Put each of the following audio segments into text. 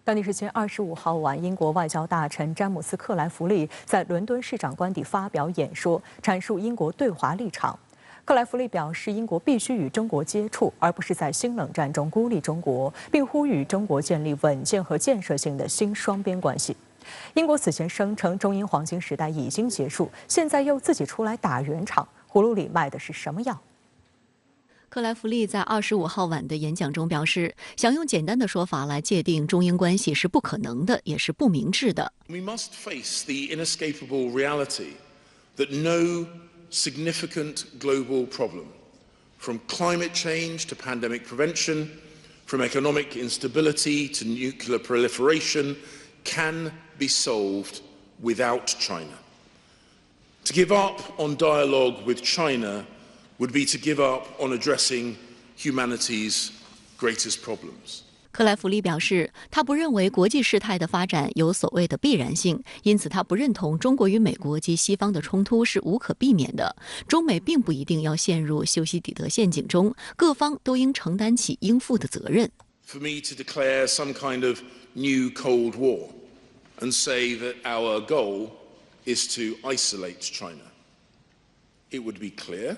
当地时间25号晚，英国外交大臣詹姆斯·克莱弗利在伦敦市长官邸发表演说，阐述英国对华立场。克莱弗利表示，英国必须与中国接触，而不是在新冷战中孤立中国，并呼吁中国建立稳健和建设性的新双边关系。英国此前声称中英黄金时代已经结束，现在又自己出来打圆场，葫芦里卖的是什么药？克莱弗利在25号晚的演讲中表示，想用简单的说法来界定中英关系是不可能的，也是不明智的。We must face the inescapable reality that no significant global problem, from climate change to pandemic prevention, from economic instability to nuclear proliferation, can be solved without China. To give up on dialogue with China would be to give up on addressing humanity's greatest problems. 克莱弗利表示，他不认为国际事态的发展有所谓的必然性，因此他不认同中国与美国及西方的冲突是无可避免的。中美并不一定要陷入修昔底德陷阱中，各方都应承担起应负的责任。For me to declare some kind of new Cold War and say that our goal is to isolate China, it would be clear,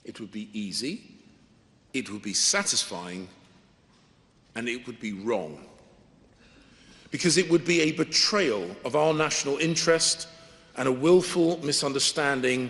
it would be easy, it would be satisfying, and it would be wrong. Because it would be a betrayal of our national interest and a willful misunderstanding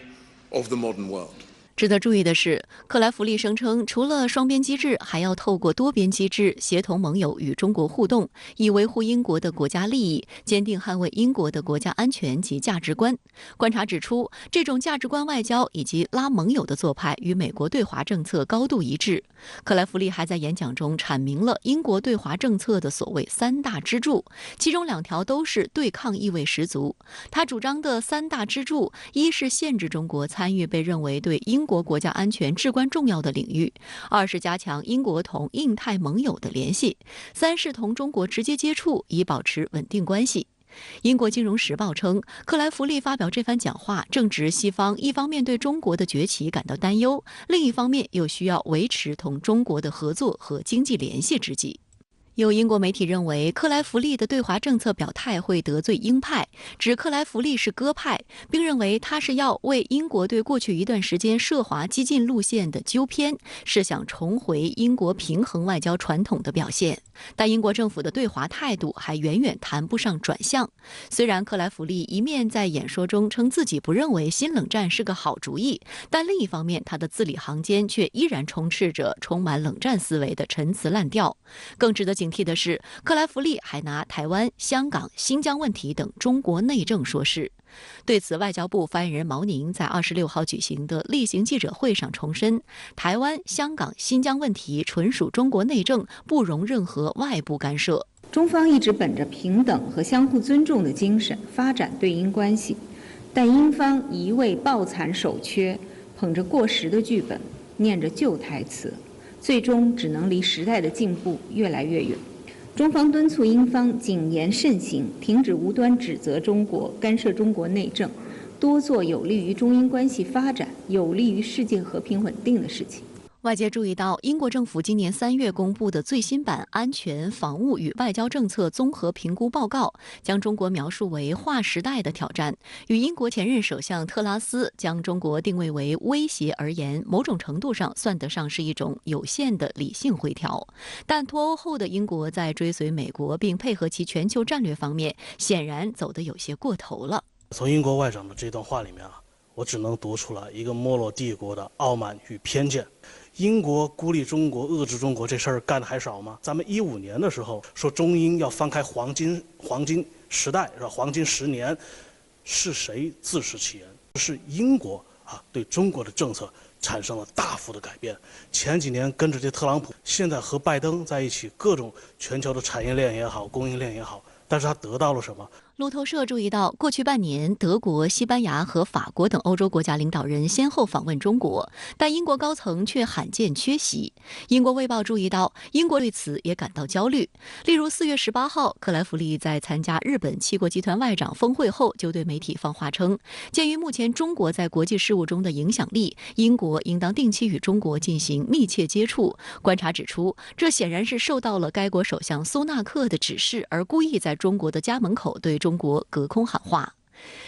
of the modern world. 值得注意的是，克莱弗利声称，除了双边机制，还要透过多边机制协同盟友与中国互动，以维护英国的国家利益，坚定捍卫英国的国家安全及价值观。观察指出，这种价值观外交以及拉盟友的做派与美国对华政策高度一致。克莱弗利还在演讲中阐明了英国对华政策的所谓3大支柱，其中2条都是对抗意味十足。他主张的3大支柱，一是限制中国参与被认为对英国国家安全至关重要的领域；2是加强英国同印太盟友的联系；3是同中国直接接触，以保持稳定关系。英国金融时报称，克莱弗利发表这番讲话，正值西方一方面对中国的崛起感到担忧，另一方面又需要维持同中国的合作和经济联系之际。有英国媒体认为，克莱弗利的对华政策表态会得罪鹰派，指克莱弗利是鸽派，并认为他是要为英国对过去一段时间涉华激进路线的纠偏，是想重回英国平衡外交传统的表现。但英国政府的对华态度还远远谈不上转向。虽然克莱弗利一面在演说中称自己不认为新冷战是个好主意，但另一方面，他的字里行间却依然充斥着充满冷战思维的陈词滥调。更值得警惕的是，克莱弗利还拿台湾、香港、新疆问题等中国内政说事。对此，外交部发言人毛宁在26号举行的例行记者会上重申，台湾、香港、新疆问题纯属中国内政，不容任何外部干涉。中方一直本着平等和相互尊重的精神发展对英关系，但英方一味抱残守缺，捧着过时的剧本，念着旧台词，最终只能离时代的进步越来越远。中方敦促英方谨言慎行，停止无端指责中国干涉中国内政，多做有利于中英关系发展、有利于世界和平稳定的事情。外界注意到，英国政府今年3月公布的最新版安全、防务与外交政策综合评估报告，将中国描述为划时代的挑战。与英国前任首相特拉斯将中国定位为威胁而言，某种程度上算得上是一种有限的理性回调。但脱欧后的英国在追随美国并配合其全球战略方面，显然走得有些过头了。从英国外长的这段话里面我只能读出来一个没落帝国的傲慢与偏见。英国孤立中国、遏制中国这事儿干的还少吗？咱们15年的时候说中英要翻开黄金时代，是吧？黄金10年，是谁自食其言？是英国对中国的政策产生了大幅的改变。前几年跟着这特朗普，现在和拜登在一起，各种全球的产业链也好，供应链也好，但是他得到了什么？路透社注意到，过去半年，德国、西班牙和法国等欧洲国家领导人先后访问中国，但英国高层却罕见缺席。英国卫报注意到，英国对此也感到焦虑。例如，4月18号，克莱弗利在参加日本7国集团外长峰会后，就对媒体放话称，鉴于目前中国在国际事务中的影响力，英国应当定期与中国进行密切接触。观察指出，这显然是受到了该国首相苏纳克的指示，而故意在中国的家门口对中国隔空喊话。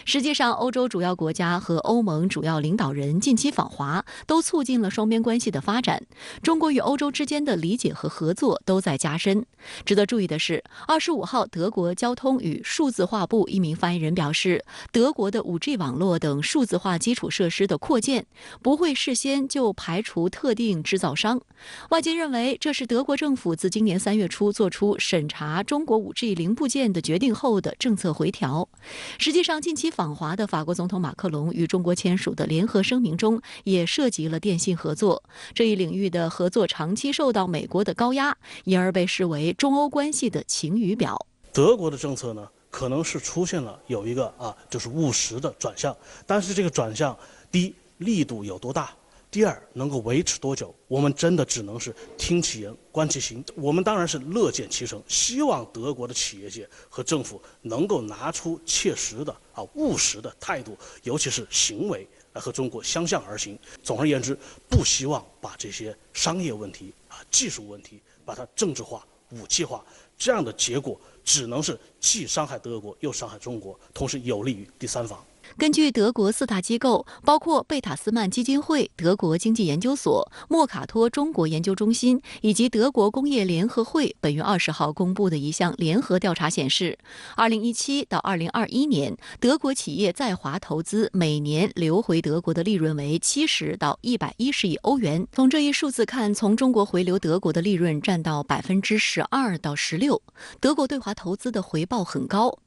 实际上，欧洲主要国家和欧盟主要领导人近期访华，都促进了双边关系的发展。中国与欧洲之间的理解和合作都在加深。值得注意的是，25号，德国交通与数字化部一名发言人表示，德国的5G 网络等数字化基础设施的扩建，不会事先就排除特定制造商。外界认为，这是德国政府自今年3月初做出审查中国5G 零部件的决定后的政策回调。实际上，近期访华的法国总统马克龙与中国签署的联合声明中也涉及了电信合作，这一领域的合作长期受到美国的高压，因而被视为中欧关系的晴雨表。德国的政策呢，可能是出现了有一个就是务实的转向，但是这个转向，第一，力度有多大？第二，能够维持多久？我们真的只能是听其言，观其行。我们当然是乐见其成，希望德国的企业界和政府能够拿出切实的务实的态度，尤其是行为来和中国相向而行。总而言之，不希望把这些商业问题技术问题把它政治化、武器化，这样的结果只能是既伤害德国又伤害中国，同时有利于第三方。根据德国4大机构，包括贝塔斯曼基金会、德国经济研究所、莫卡托中国研究中心以及德国工业联合会本月20号公布的一项联合调查显示，2017到2021年，德国企业在华投资每年流回德国的利润为70到110亿欧元。从这一数字看，从中国回流德国的利润占到12%到16%，德国对华投资的回报很高。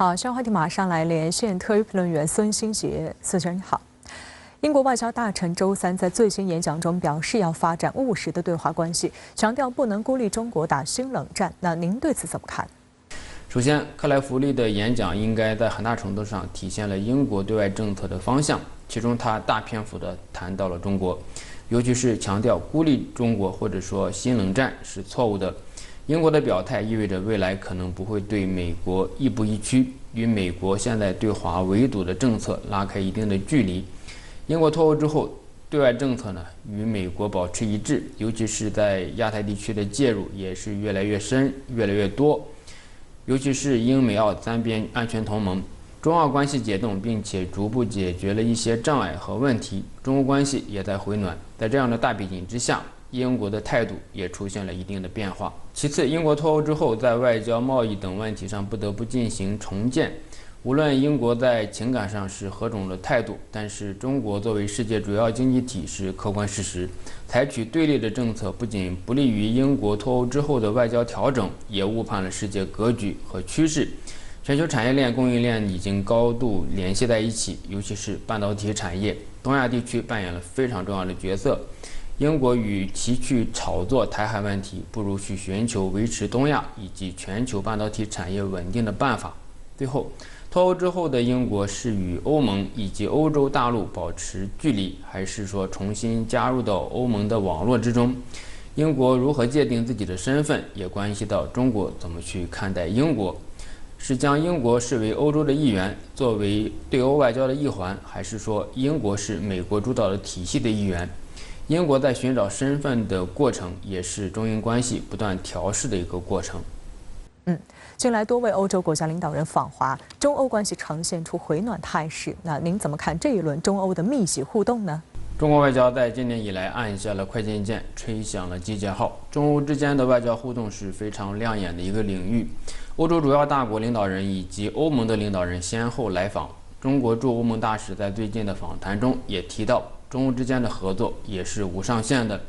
好，相关话题马上来连线特约评论员孙兴杰，孙先生好。英国外交大臣周三在最新演讲中表示，要发展务实的对华关系，强调不能孤立中国打新冷战。那您对此怎么看？首先，克莱弗利的演讲应该在很大程度上体现了英国对外政策的方向，其中他大篇幅地谈到了中国，尤其是强调孤立中国或者说新冷战是错误的。英国的表态意味着未来可能不会对美国亦步亦趋，与美国现在对华围堵的政策拉开一定的距离。英国脱欧之后，对外政策呢与美国保持一致，尤其是在亚太地区的介入也是越来越深、越来越多。尤其是英美澳3边安全同盟，中澳关系解冻，并且逐步解决了一些障碍和问题，中欧关系也在回暖。在这样的大背景之下，英国的态度也出现了一定的变化。其次，英国脱欧之后，在外交、贸易等问题上不得不进行重建。无论英国在情感上是何种的态度，但是中国作为世界主要经济体是客观事实。采取对立的政策，不仅不利于英国脱欧之后的外交调整，也误判了世界格局和趋势。全球产业链、供应链已经高度联系在一起，尤其是半导体产业，东亚地区扮演了非常重要的角色。英国与其去炒作台海问题，不如去寻求维持东亚以及全球半导体产业稳定的办法。最后，脱欧之后的英国是与欧盟以及欧洲大陆保持距离，还是说重新加入到欧盟的网络之中？英国如何界定自己的身份，也关系到中国怎么去看待英国。是将英国视为欧洲的一员，作为对欧外交的一环，还是说英国是美国主导的体系的一员？英国在寻找身份的过程，也是中英关系不断调试的一个过程。近来多位欧洲国家领导人访华，中欧关系呈现出回暖态势。那您怎么看这一轮中欧的密集互动呢？中国外交在今年以来按下了快进键，吹响了集结号。中欧之间的外交互动是非常亮眼的一个领域。欧洲主要大国领导人以及欧盟的领导人先后来访。中国驻欧盟大使在最近的访谈中也提到，中欧之间的合作也是无上限的。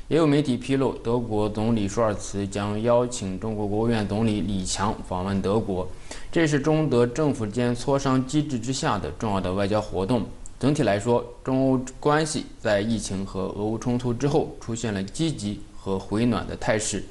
也有媒体披露，德国总理舒尔茨将邀请中国国务院总理李强访问德国，这是中德政府间磋商机制之下的重要的外交活动。整体来说，中欧关系在疫情和俄乌冲突之后出现了积极和回暖的态势，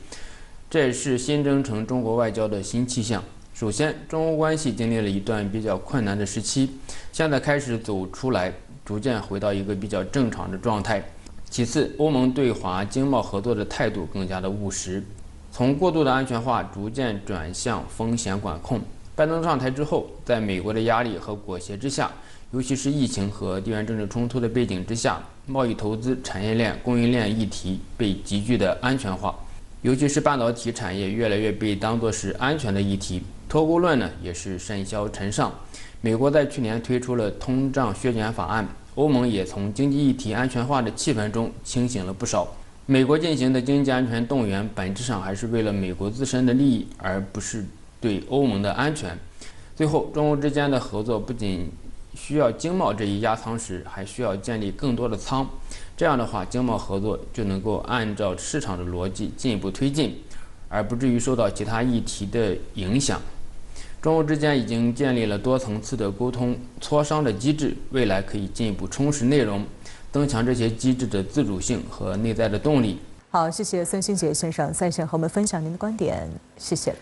这也是新征程中国外交的新气象。首先，中欧关系经历了一段比较困难的时期，现在开始走出来，逐渐回到一个比较正常的状态。其次，欧盟对华经贸合作的态度更加的务实，从过度的安全化逐渐转向风险管控。拜登上台之后，在美国的压力和裹挟之下，尤其是疫情和地缘政治冲突的背景之下，贸易、投资、产业链、供应链议题被急剧的安全化，尤其是半导体产业越来越被当作是安全的议题。脱钩论呢也是甚嚣尘上。美国在去年推出了通胀削减法案，欧盟也从经济议题安全化的气氛中清醒了不少。美国进行的经济安全动员，本质上还是为了美国自身的利益，而不是对欧盟的安全。最后，中欧之间的合作不仅需要经贸这一压舱石，还需要建立更多的舱。这样的话，经贸合作就能够按照市场的逻辑进一步推进，而不至于受到其他议题的影响。中欧之间已经建立了多层次的沟通磋商的机制，未来可以进一步充实内容，增强这些机制的自主性和内在的动力。好，谢谢孙兴杰先生在线和我们分享您的观点，谢谢。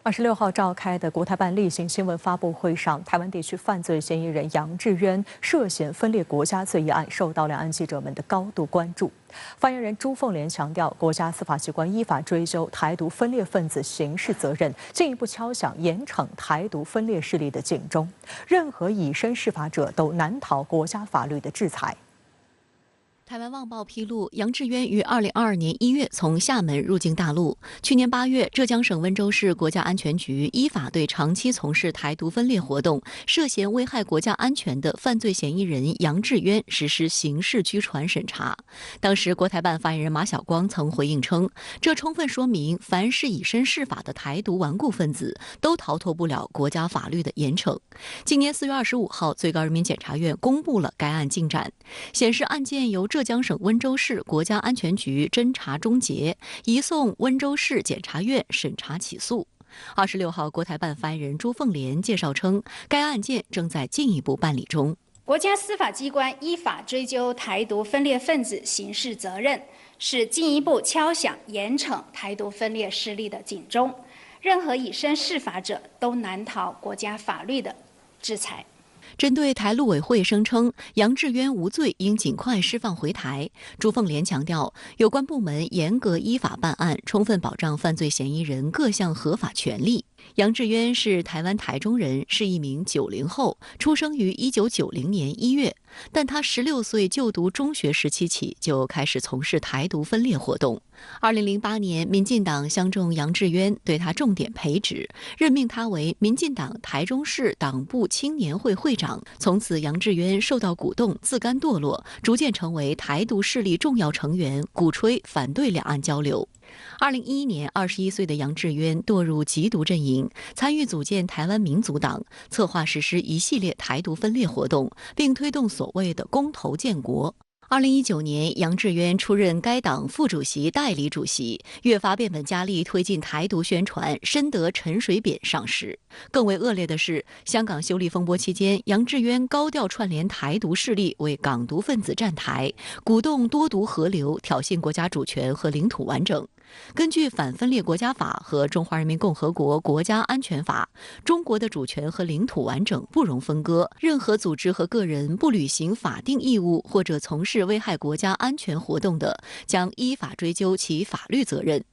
26号召开的国台办例行新闻发布会上，台湾地区犯罪嫌疑人杨志渊涉嫌分裂国家罪一案受到两岸记者们的高度关注。发言人朱凤莲强调，国家司法机关依法追究台独分裂分子刑事责任，进一步敲响严惩台独分裂势力的警钟。任何以身试法者都难逃国家法律的制裁。台湾旺报披露，杨志渊于2022年1月从厦门入境大陆。去年8月，浙江省温州市国家安全局依法对长期从事台独分裂活动、涉嫌危害国家安全的犯罪嫌疑人杨志渊实施刑事拘传审查。当时，国台办发言人马晓光曾回应称，这充分说明，凡是以身试法的台独顽固分子，都逃脱不了国家法律的严惩。今年4月25号，最高人民检察院公布了该案进展，显示案件由浙江省温州市国家安全局侦查终结，移送温州市检察院审查起诉。26号，国台办发言人朱凤莲介绍称，该案件正在进一步办理中。国家司法机关依法追究台独分裂分子刑事责任，是进一步敲响严惩台独分裂势力的警钟。任何以身试法者都难逃国家法律的制裁。针对台陆委会声称杨志渊无罪，应尽快释放回台，朱凤莲强调，有关部门严格依法办案，充分保障犯罪嫌疑人各项合法权利。杨志渊是台湾台中人，是一名90后，出生于1990年1月。但他16岁就读中学时期起就开始从事台独分裂活动。2008年，民进党相中杨志渊，对他重点培植，任命他为民进党台中市党部青年会会长。从此，杨志渊受到鼓动，自甘堕落，逐渐成为台独势力重要成员，鼓吹反对两岸交流。2011年，21岁的杨志渊堕入极独阵营，参与组建台湾民族党，策划实施一系列台独分裂活动，并推动所谓的公投建国。2019年，杨志渊出任该党副主席、代理主席，越发变本加厉推进台独宣传，深得陈水扁赏识。更为恶劣的是，香港修例风波期间，杨志渊高调串联台独势力，为港独分子站台，鼓动多独合流，挑衅国家主权和领土完整。根据反分裂国家法和中华人民共和国国家安全法，中国的主权和领土完整不容分割，任何组织和个人不履行法定义务或者从事危害国家安全活动的，将依法追究其法律责任。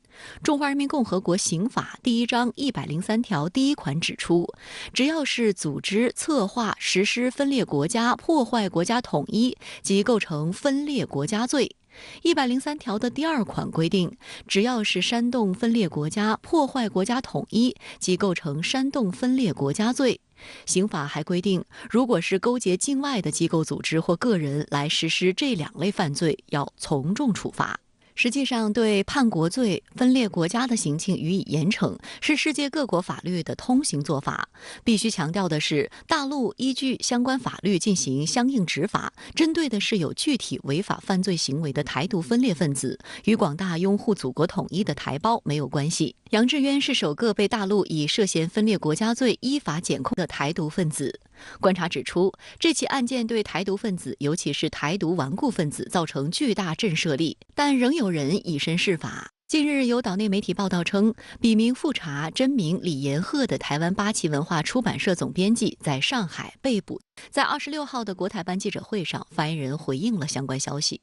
中华人民共和国刑法第1章103条第1款指出，只要是组织、策划、实施分裂国家、破坏国家统一，即构成分裂国家罪。103条的第2款规定，只要是煽动分裂国家、破坏国家统一，即构成煽动分裂国家罪。刑法还规定，如果是勾结境外的机构组织或个人来实施这2类犯罪，要从重处罚。实际上，对叛国罪、分裂国家的行径予以严惩，是世界各国法律的通行做法。必须强调的是，大陆依据相关法律进行相应执法，针对的是有具体违法犯罪行为的台独分裂分子，与广大拥护祖国统一的台胞没有关系。杨志渊是首个被大陆以涉嫌分裂国家罪依法检控的台独分子。观察指出，这起案件对台独分子，尤其是台独顽固分子造成巨大震慑力，但仍有人以身试法。近日有岛内媒体报道称，笔名复查真名李延鹤的台湾八旗文化出版社总编辑在上海被捕。在26号的国台办记者会上，发言人回应了相关消息。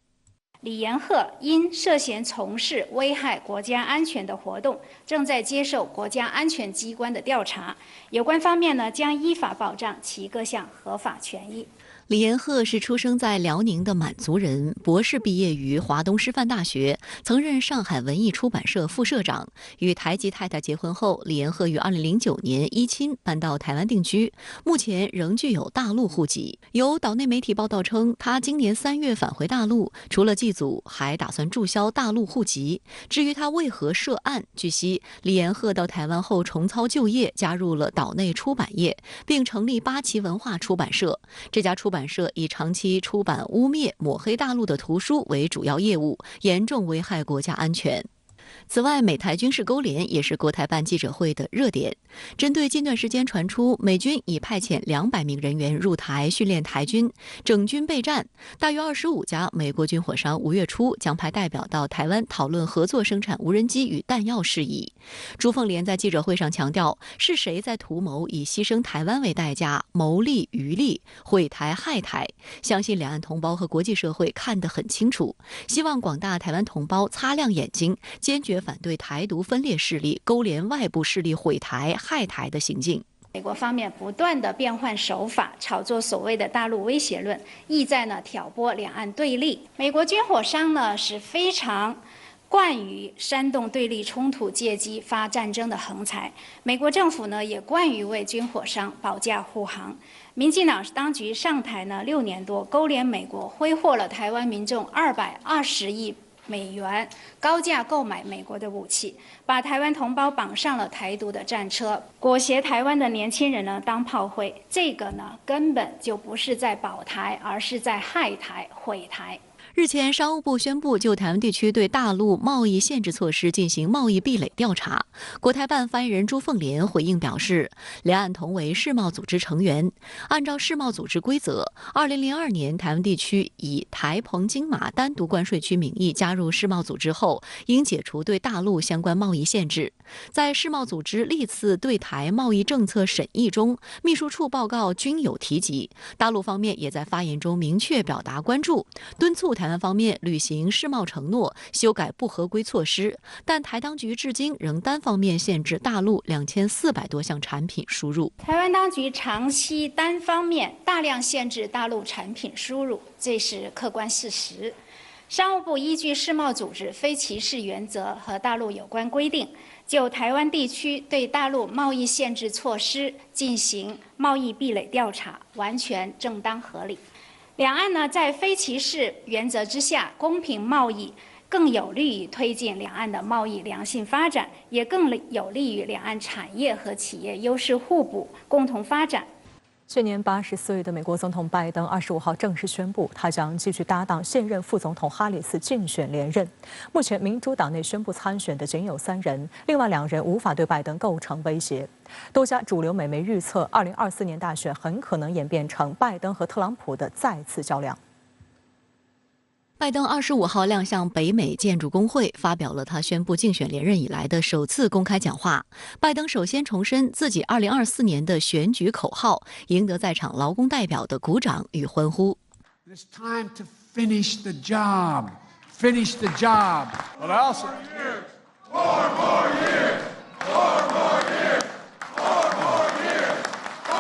李延鹤因涉嫌从事危害国家安全的活动，正在接受国家安全机关的调查。有关方面呢，将依法保障其各项合法权益。李延鹤是出生在辽宁的满族人，博士毕业于华东师范大学，曾任上海文艺出版社副社长。与台籍太太结婚后，李延鹤于2009年依亲搬到台湾定居，目前仍具有大陆户籍。有岛内媒体报道称，他今年3月返回大陆，除了祭祖，还打算注销大陆户籍。至于他为何涉案，据悉，李延鹤到台湾后重操旧业，加入了岛内出版业，并成立八旗文化出版社。这家出版社以长期出版污蔑、抹黑大陆的图书为主要业务，严重危害国家安全。此外，美台军事勾连也是国台办记者会的热点。针对近段时间传出美军已派遣200名人员入台训练台军，整军备战，大约25家美国军火商5月初将派代表到台湾讨论合作生产无人机与弹药事宜。朱凤莲在记者会上强调，是谁在图谋以牺牲台湾为代价，谋利渔利，毁台害台？相信两岸同胞和国际社会看得很清楚，希望广大台湾同胞擦亮眼睛，坚决反对台独分裂势力勾连外部势力毁台害台的行径。美国方面不断的变换手法，炒作所谓的大陆威胁论，意在呢挑拨两岸对立。美国军火商呢是非常惯于煽动对立冲突，借机发战争的横财。美国政府呢也惯于为军火商保驾护航。民进党当局上台呢6年多，勾连美国挥霍了台湾民众220亿美元，高价购买美国的武器，把台湾同胞绑上了台独的战车，裹挟台湾的年轻人呢当炮灰。这个呢根本就不是在保台，而是在害台毁台。日前，商务部宣布就台湾地区对大陆贸易限制措施进行贸易壁垒调查。国台办发言人朱凤莲回应表示，两岸同为世贸组织成员，按照世贸组织规则，2002年台湾地区以台澎金马单独关税区名义加入世贸组织后，应解除对大陆相关贸易限制。在世贸组织历次对台贸易政策审议中，秘书处报告均有提及，大陆方面也在发言中明确表达关注，敦促台湾方面履行世贸承诺，修改不合规措施，但台当局至今仍单方面限制大陆2400多项产品输入。台湾当局长期单方面大量限制大陆产品输入，这是客观事实。商务部依据世贸组织非歧视原则和大陆有关规定，就台湾地区对大陆贸易限制措施进行贸易壁垒调查，完全正当合理。两岸呢，在非歧视原则之下，公平贸易更有利于推进两岸的贸易良性发展，也更有利于两岸产业和企业优势互补，共同发展。现年80岁的美国总统拜登25号正式宣布，他将继续搭档现任副总统哈里斯竞选连任。目前民主党内宣布参选的仅有3人，另外2人无法对拜登构成威胁。多家主流美媒预测，2024年大选很可能演变成拜登和特朗普的再次较量。拜登25号亮相北美建筑工会，发表了他宣布竞选连任以来的首次公开讲话。拜登首先重申自己2024年的选举口号，赢得在场劳工代表的鼓掌与欢呼。It's time to finish the job. Finish the job. But also, more years.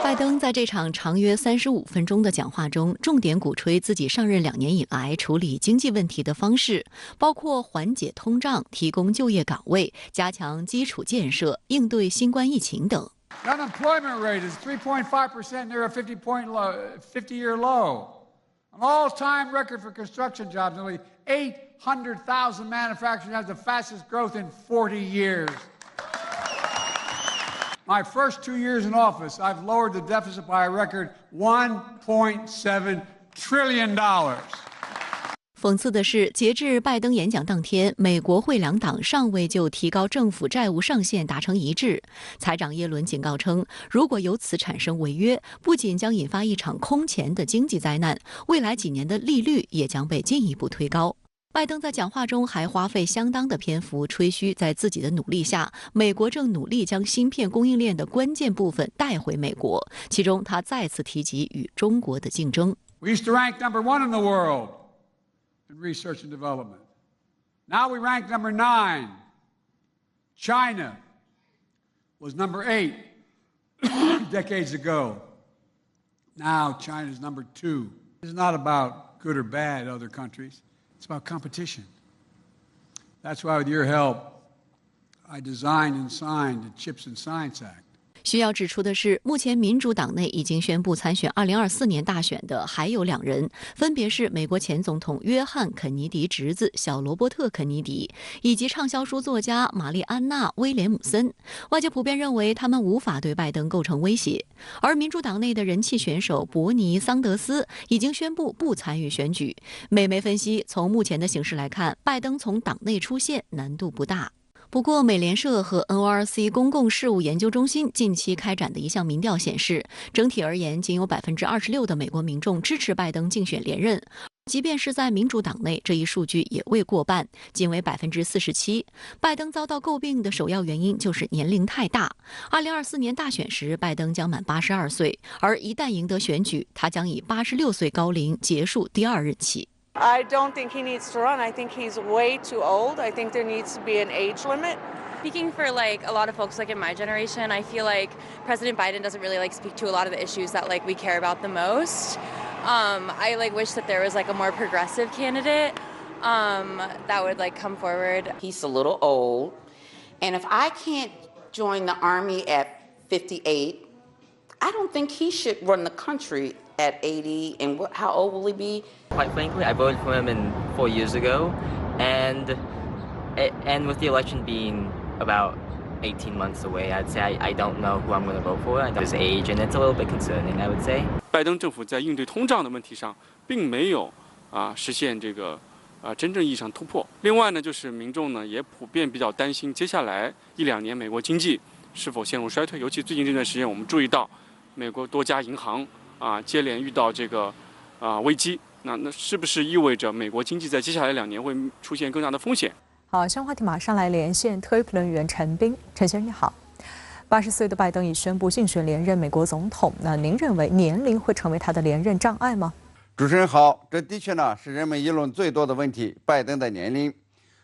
拜登在这场长约35分钟的讲话中，重点鼓吹自己上任2年以来处理经济问题的方式，包括缓解通胀、提供就业岗位、加强基础建设、应对新冠疫情等。Unemployment rate is 3.5%, near a 50-year low. An all-time record for construction jobs. Nearly 800,000 manufacturing has the fastest growth in 40 years. My first 2 years in office, I've lowered the deficit by a record $1.7 trillion. 讽刺的是，截至拜登演讲当天，美国会两党尚未就提高政府债务上限达成一致。财长耶伦警告称，如果由此产生违约，不仅将引发一场空前的经济灾难，未来几年的利率也将被进一步推高。拜登在讲话中还花费相当的篇幅吹嘘，在自己的努力下，美国正努力将芯片供应链的关键部分带回美国。其中，他再次提及与中国的竞争。We used to rank number 1 in the world in research and development. Now we rank number 9. China was number 8 decades ago. Now China's number 2. It's not about good or bad other countries. It's about competition. That's why, with your help, I designed and signed the CHIPS and Science Act. 需要指出的是，目前民主党内已经宣布参选2024年大选的还有2人，分别是美国前总统约翰·肯尼迪侄子小罗伯特·肯尼迪，以及畅销书作家玛丽安娜·威廉姆森。外界普遍认为他们无法对拜登构成威胁。而民主党内的人气选手伯尼·桑德斯已经宣布不参与选举。美媒分析，从目前的形势来看，拜登从党内出现难度不大。不过，美联社和 NORC 公共事务研究中心近期开展的一项民调显示，整体而言，仅有26%的美国民众支持拜登竞选连任。即便是在民主党内，这一数据也未过半，仅为47%。拜登遭到诟病的首要原因就是年龄太大。2024年大选时，拜登将满82岁，而一旦赢得选举，他将以86岁高龄结束第2任期。I don't think he needs to run. I think he's way too old. I think there needs to be an age limit. Speaking for like a lot of folks like in my generation, I feel like President Biden doesn't really like speak to a lot of the issues that like we care about the most. I like wish that there was like a more progressive candidate that would like come forward. He's a little old, and if I can't join the army at 58, I don't think he should run the country at 80. And how old will he be? Quite frankly, I voted for him 4 years ago, and with the election being about 18 months away, I'd say I don't know who I'm going to vote for at his age, and it's a little bit concerning, I would say. 拜登政府在应对通胀的问题上，并没有实现这个真正意义上突破。另外呢，就是民众呢也普遍比较担心，接下来1-2年美国经济是否陷入衰退。尤其最近这段时间，我们注意到美国多家银行接连遇到这个危机。那是不是意味着美国经济在接下来2年会出现更大的风险？好，相关话题马上来连线特约评论员陈斌。陈先生你好。80岁的拜登已宣布竞选连任美国总统，那您认为年龄会成为他的连任障碍吗？主持人好，这的确呢是人们议论最多的问题，拜登的年龄。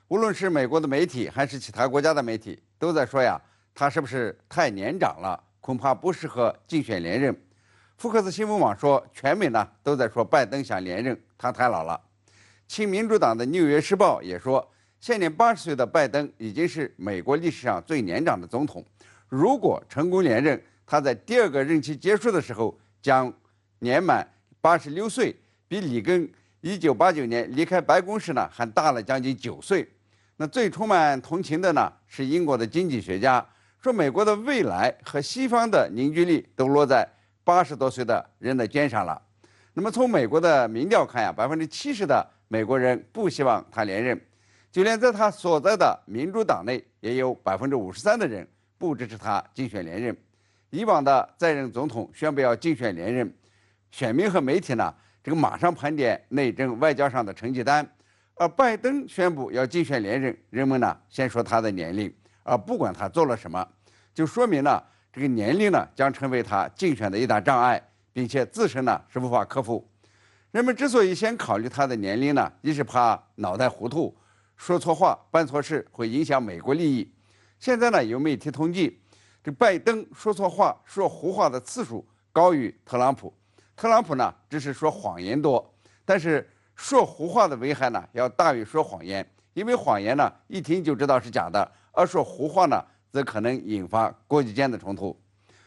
无论是美国的媒体还是其他国家的媒体，都在说呀，他是不是太年长了，恐怕不适合竞选连任。福克斯新闻网说，全美呢都在说拜登想连任，他太老了。亲民主党的《纽约时报》也说，现年80岁的拜登已经是美国历史上最年长的总统。如果成功连任，他在第2个任期结束的时候将年满86岁，比里根1989年离开白宫时呢还大了将近9岁。那最充满同情的呢是英国的经济学家，说美国的未来和西方的凝聚力都落在80多岁的人的肩上了。那么从美国的民调看呀，70%的美国人不希望他连任，就连在他所在的民主党内也有53%的人不支持他竞选连任。以往的在任总统宣布要竞选连任，选民和媒体呢这个马上盘点内政外交上的成绩单，而拜登宣布要竞选连任，人们呢先说他的年龄，而不管他做了什么，就说明呢这个年龄呢将成为他竞选的一大障碍，并且自身呢是无法克服。人们之所以先考虑他的年龄呢，一是怕脑袋糊涂，说错话办错事会影响美国利益。现在呢有媒体统计，这拜登说错话说胡话的次数高于特朗普。特朗普呢只是说谎言多，但是说胡话的危害呢要大于说谎言，因为谎言呢一听就知道是假的，而说胡话呢则可能引发国际间的冲突。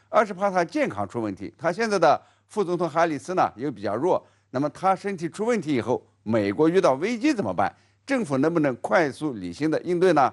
二是怕他健康出问题，他现在的副总统哈里斯呢又比较弱，那么他身体出问题以后，美国遇到危机怎么办？政府能不能快速理性的应对呢？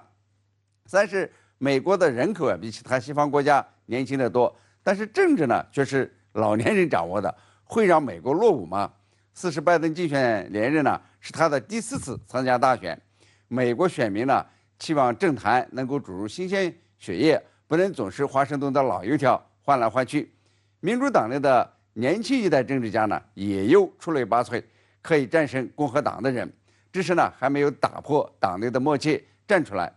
三是美国的人口比其他西方国家年轻的多，但是政治呢却是老年人掌握的，会让美国落伍吗？四是拜登竞选连任呢是他的第4次参加大选，美国选民呢期望政坛能够注入新鲜血液，不能总是华盛顿的老油条换来换去。民主党内的年轻一代政治家呢也有出类拔萃，可以战胜共和党的人。只是呢还没有打破党内的默契站出来。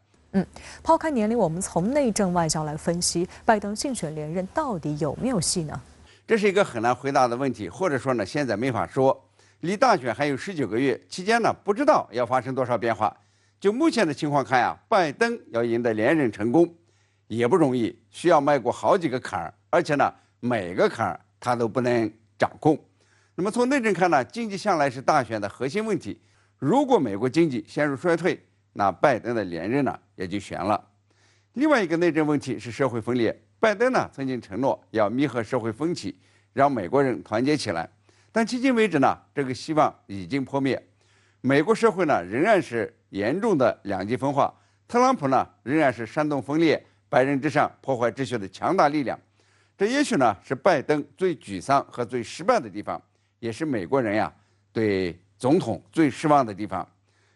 抛开年龄，我们从内政外交来分析，拜登竞选连任到底有没有戏呢？这是一个很难回答的问题，或者说呢现在没法说。离大选还有19个月，期间呢不知道要发生多少变化。就目前的情况看呀，拜登要赢得连任成功也不容易，需要迈过好几个坎儿，而且呢每个坎儿他都不能掌控。那么从内政看呢，经济向来是大选的核心问题。如果美国经济陷入衰退，那拜登的连任呢也就悬了。另外一个内政问题是社会分裂。拜登呢曾经承诺要弥合社会分歧，让美国人团结起来，但迄今为止呢，这个希望已经破灭。美国社会呢仍然是严重的两极分化，特朗普呢仍然是煽动分裂、白人至上、破坏秩序的强大力量。这也许呢是拜登最沮丧和最失败的地方，也是美国人呀对总统最失望的地方。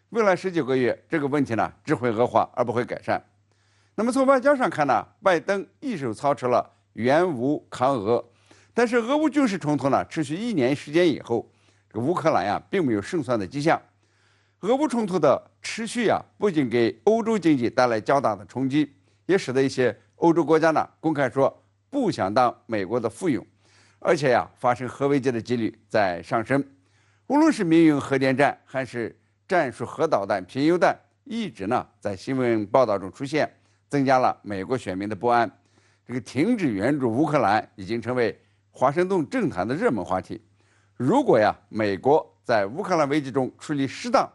未来19个月，这个问题呢只会恶化而不会改善。那么从外交上看呢，拜登一手操持了援乌抗俄，但是俄乌军事冲突呢持续1年时间以后，这个乌克兰呀并没有胜算的迹象。俄乌冲突的持续呀，不仅给欧洲经济带来较大的冲击，也使得一些欧洲国家呢公开说不想当美国的附庸，而且呀发生核危机的几率在上升。无论是民用核电站还是战术核导弹、贫铀弹，一直呢在新闻报道中出现，增加了美国选民的不安。这个停止援助乌克兰已经成为华盛顿政坛的热门话题。如果呀美国在乌克兰危机中处理失当，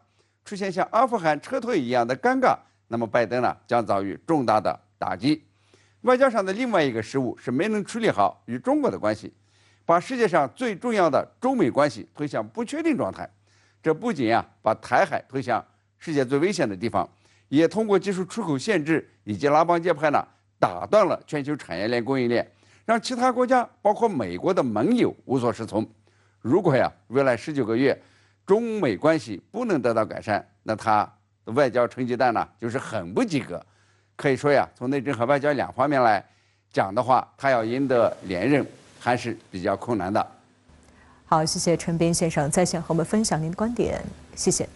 出现像阿富汗撤退一样的尴尬，那么拜登呢将遭遇重大的打击。外交上的另外一个失误是没能处理好与中国的关系，把世界上最重要的中美关系推向不确定状态。这不仅把台海推向世界最危险的地方，也通过技术出口限制以及拉帮结派呢，打断了全球产业链供应链，让其他国家包括美国的盟友无所适从。如果未来19个月中美关系不能得到改善，那他的外交成绩单呢就是很不及格。可以说从内政和外交两方面来讲的话，他要赢得连任还是比较困难的。好，谢谢陈斌先生在线和我们分享您的观点，谢谢。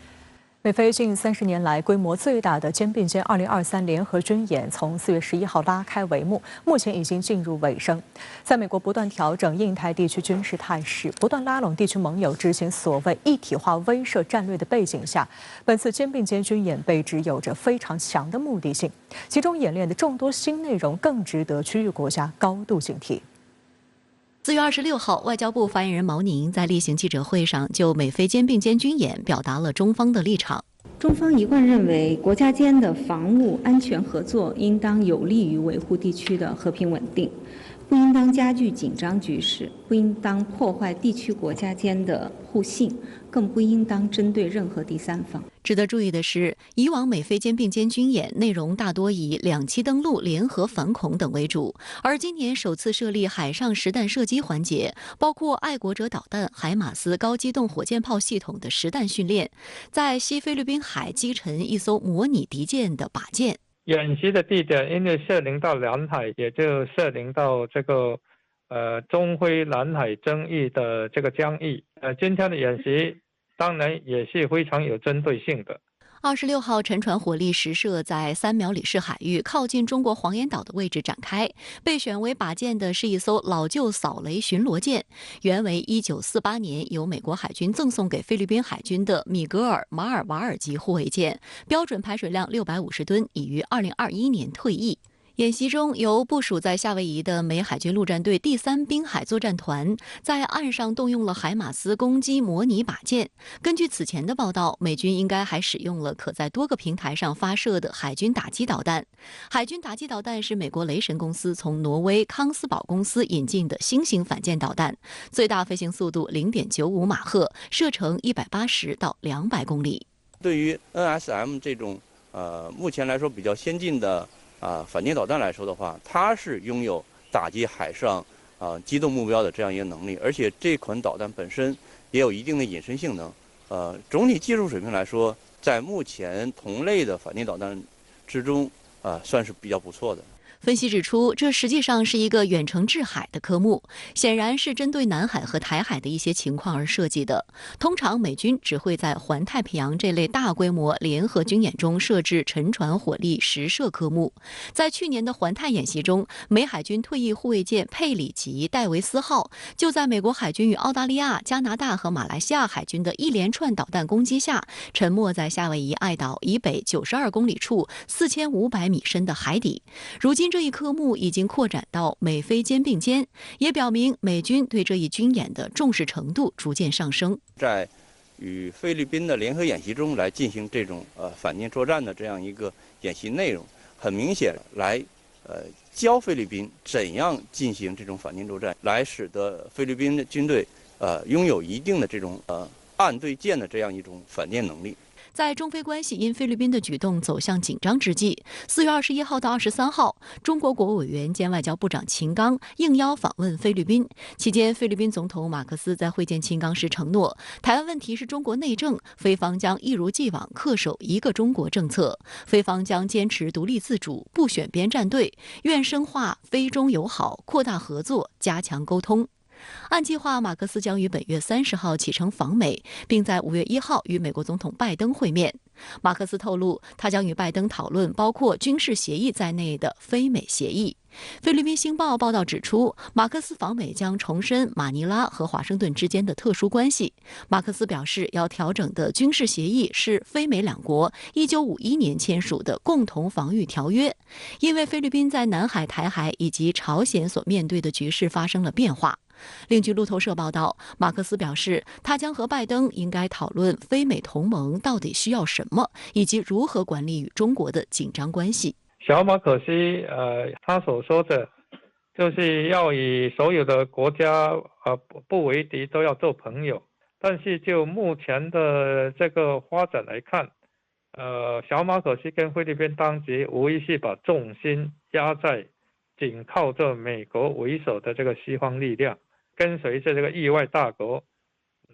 美菲近30年来规模最大的肩并肩2023联合军演从4月11号拉开帷幕，目前已经进入尾声。在美国不断调整印太地区军事态势，不断拉拢地区盟友执行所谓一体化威慑战略的背景下，本次肩并肩军演被指有着非常强的目的性，其中演练的众多新内容更值得区域国家高度警惕。4月26号，外交部发言人毛宁在例行记者会上就美菲肩并肩军演表达了中方的立场。中方一贯认为，国家间的防务安全合作应当有利于维护地区的和平稳定，不应当加剧紧张局势，不应当破坏地区国家间的互信，更不应当针对任何第三方。值得注意的是，以往美菲肩并肩军演内容大多以两栖登陆、联合反恐等为主，而今年首次设立海上实弹射击环节，包括爱国者导弹、海马斯高机动火箭炮系统的实弹训练，在西菲律宾海击沉一艘模拟敌舰的靶舰。演习的地点因为涉临到南海，也就涉临到这个中菲南海争议的这个疆域。今天的演习当然也是非常有针对性的。26号，沉船火力实射在3苗里士海域靠近中国黄岩岛的位置展开。被选为靶舰的是一艘老旧扫雷巡逻舰，原为1948年由美国海军赠送给菲律宾海军的米格尔·马尔瓦尔级护卫舰，标准排水量650吨，已于2021年退役。演习中，由部署在夏威夷的美海军陆战队第3滨海作战团在岸上动用了海马斯攻击模拟靶舰。根据此前的报道，美军应该还使用了可在多个平台上发射的海军打击导弹。海军打击导弹是美国雷神公司从挪威康斯堡公司引进的新型反舰导弹，最大飞行速度0.95马赫，射程180到200公里。对于 NSM 这种目前来说比较先进的反舰导弹来说的话，它是拥有打击海上机动目标的这样一个能力，而且这款导弹本身也有一定的隐身性能。总体技术水平来说，在目前同类的反舰导弹之中，算是比较不错的。分析指出，这实际上是一个远程制海的科目，显然是针对南海和台海的一些情况而设计的。通常美军只会在环太平洋这类大规模联合军演中设置沉船火力实射科目。在去年的环太演习中，美海军退役护卫舰佩里级戴维斯号就在美国海军与澳大利亚、加拿大和马来西亚海军的一连串导弹攻击下，沉没在夏威夷爱岛以北92公里处4500米深的海底。如今这一科目已经扩展到美菲肩并肩，也表明美军对这一军演的重视程度逐渐上升。在与菲律宾的联合演习中来进行这种反舰作战的这样一个演习内容，很明显来教菲律宾怎样进行这种反舰作战，来使得菲律宾的军队拥有一定的这种岸对舰的这样一种反舰能力。在中菲关系因菲律宾的举动走向紧张之际，4月21号到23号，中国国务委员兼外交部长秦刚应邀访问菲律宾。期间，菲律宾总统马克思在会见秦刚时承诺，台湾问题是中国内政，菲方将一如既往恪守一个中国政策，菲方将坚持独立自主，不选边站队，愿深化菲中友好，扩大合作，加强沟通。按计划，马克思将于本月30号启程访美，并在5月1号与美国总统拜登会面。马克思透露，他将与拜登讨论包括军事协议在内的菲美协议。菲律宾星报报道指出，马克思访美将重申马尼拉和华盛顿之间的特殊关系。马克思表示，要调整的军事协议是菲美两国1951年签署的共同防御条约。因为菲律宾在南海、台海以及朝鲜所面对的局势发生了变化。另据路透社报道，马克思表示，他将和拜登应该讨论菲美同盟到底需要什么，以及如何管理与中国的紧张关系。小马可西他所说的就是要与所有的国家不为敌，都要做朋友。但是就目前的这个发展来看，小马可西跟菲律宾当局无疑是把重心压在仅靠着美国为首的这个西方力量，跟随着这个域外大国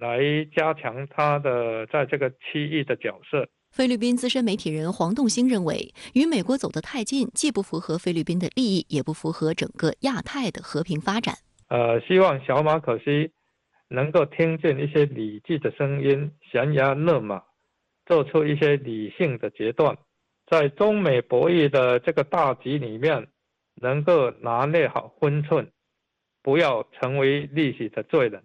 来加强他的在这个区域的角色。菲律宾资深媒体人黄栋兴认为，与美国走得太近，既不符合菲律宾的利益，也不符合整个亚太的和平发展。希望小马可西能够听见一些理智的声音，悬崖勒马，做出一些理性的决断，在中美博弈的这个大局里面，能够拿捏好分寸，不要成为历史的罪人。